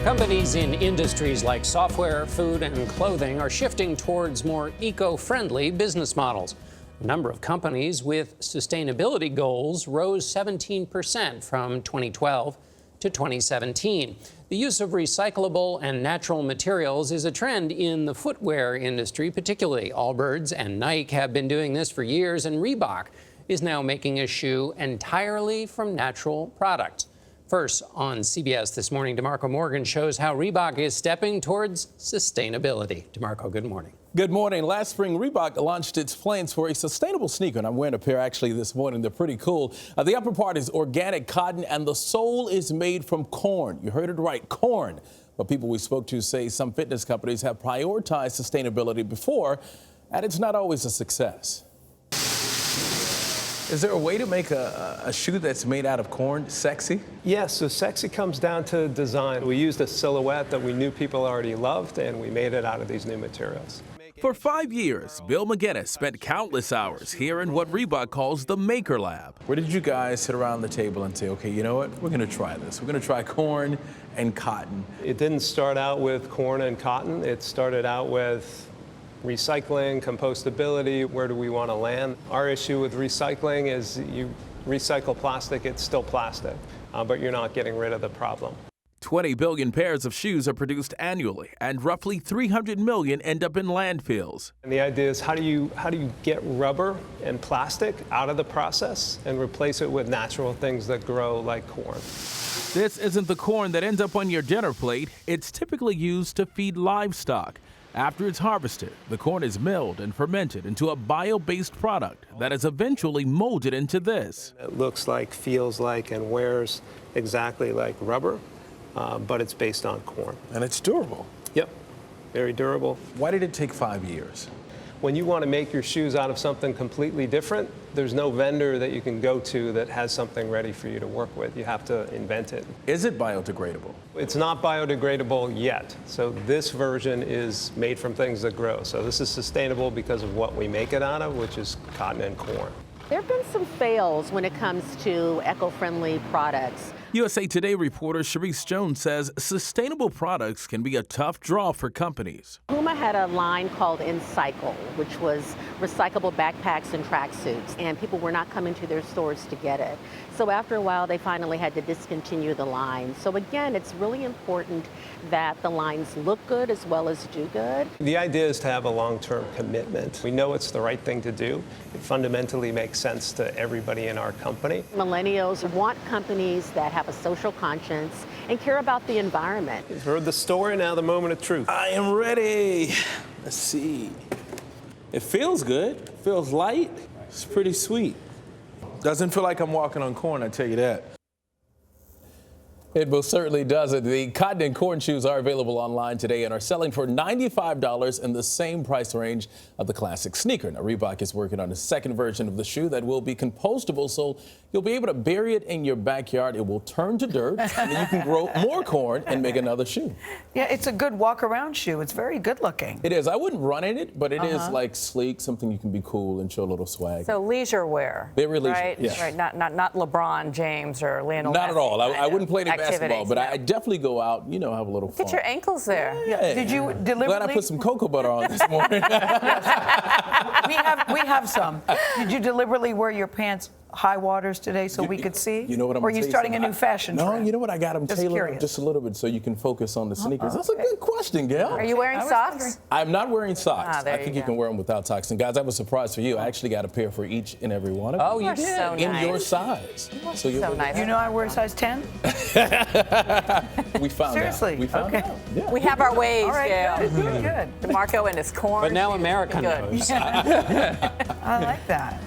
Companies in industries like software, food, and clothing are shifting towards more eco-friendly business models. The number of companies with sustainability goals rose 17% from 2012 to 2017. The use of recyclable and natural materials is a trend in the footwear industry, particularly. Allbirds and Nike have been doing this for years, and Reebok is now making a shoe entirely from natural products. First, on CBS This Morning, DeMarco Morgan shows how Reebok is stepping towards sustainability. DeMarco, good morning. Good morning. Last spring, Reebok launched its plans for a sustainable sneaker, and I'm wearing a pair actually this morning. They're pretty cool. The upper part is organic cotton, and the sole is made from corn. You heard it right, corn. But people we spoke to say some fitness companies have prioritized sustainability before, and it's not always a success. Is there a way to make a shoe that's made out of corn sexy? Yes, so sexy comes down to design. We used a silhouette that we knew people already loved, and we made it out of these new materials. For 5 years, Bill McGinnis spent countless hours here in what Reebok calls the Maker Lab. Where did you guys sit around the table and say, okay, you know what, we're going to try this. We're going to try corn and cotton. It didn't start out with corn and cotton. It started out with recycling, compostability. Where do we want to land? Our issue with recycling is you recycle plastic, it's still plastic, but you're not getting rid of the problem. 20 billion pairs of shoes are produced annually, and roughly 300 million end up in landfills. And the idea is how do you get rubber and plastic out of the process and replace it with natural things that grow like corn? This isn't the corn that ends up on your dinner plate. It's typically used to feed livestock. After it's harvested, the corn is milled and fermented into a bio-based product that is eventually molded into this. It looks like, feels like, and wears exactly like rubber, but it's based on corn. And it's durable. Yep, very durable. Why did it take 5 years? When you want to make your shoes out of something completely different, there's no vendor that you can go to that has something ready for you to work with. You have to invent it. Is it biodegradable? It's not biodegradable yet. So this version is made from things that grow. So this is sustainable because of what we make it out of, which is cotton and corn. There have been some fails when it comes to eco-friendly products. USA Today reporter Sharice Jones says sustainable products can be a tough draw for companies. Puma had a line called Encycle, which was recyclable backpacks and tracksuits, and people were not coming to their stores to get it. So after a while, they finally had to discontinue the line. So again, it's really important that the lines look good as well as do good. The idea is to have a long-term commitment. We know it's the right thing to do. It fundamentally makes sense to everybody in our company. Millennials want companies that have a social conscience and care about the environment. You've heard the story, now the moment of truth. I am ready. Let's see. It feels good. It feels light. It's pretty sweet. Doesn't feel like I'm walking on corn, I tell you that. It most certainly doesn't. The cotton and corn shoes are available online today and are selling for $95 in the same price range of the classic sneaker. Now, Reebok is working on a second version of the shoe that will be compostable, so you'll be able to bury it in your backyard. It will turn to dirt, and then you can grow more corn and make another shoe. Yeah, it's a good walk-around shoe. It's very good looking. It is. I wouldn't run in it, but it is like sleek, something you can be cool and show a little swag. So leisure wear. Very leisure, right? yes. Right. Not LeBron James or Lionel Messi. Not at all. I wouldn't play any basketball, but no. I definitely go out, you know, have a little fun. Get your ankles there. Yeah. Did you deliberately? Glad I put some cocoa butter on this morning. we have some. Did you deliberately wear your pants high waters today so we could see? You know what I'm Or are you starting a new fashion trend? No, you know what? I got them tailored just a little bit so you can focus on the sneakers. That's a good question, Gayle. Are you wearing socks? I'm not wearing socks. There I think you can wear them without socks. And guys, I have a surprise for you. I actually got a pair for each and every one of you. Oh, you did? So in nice. your size. So nice. You know I wear size 10? We found Seriously? out. We found out. Yeah. We have our ways, All right, Gayle. good. DeMarco and his corn. But now America knows. I like that.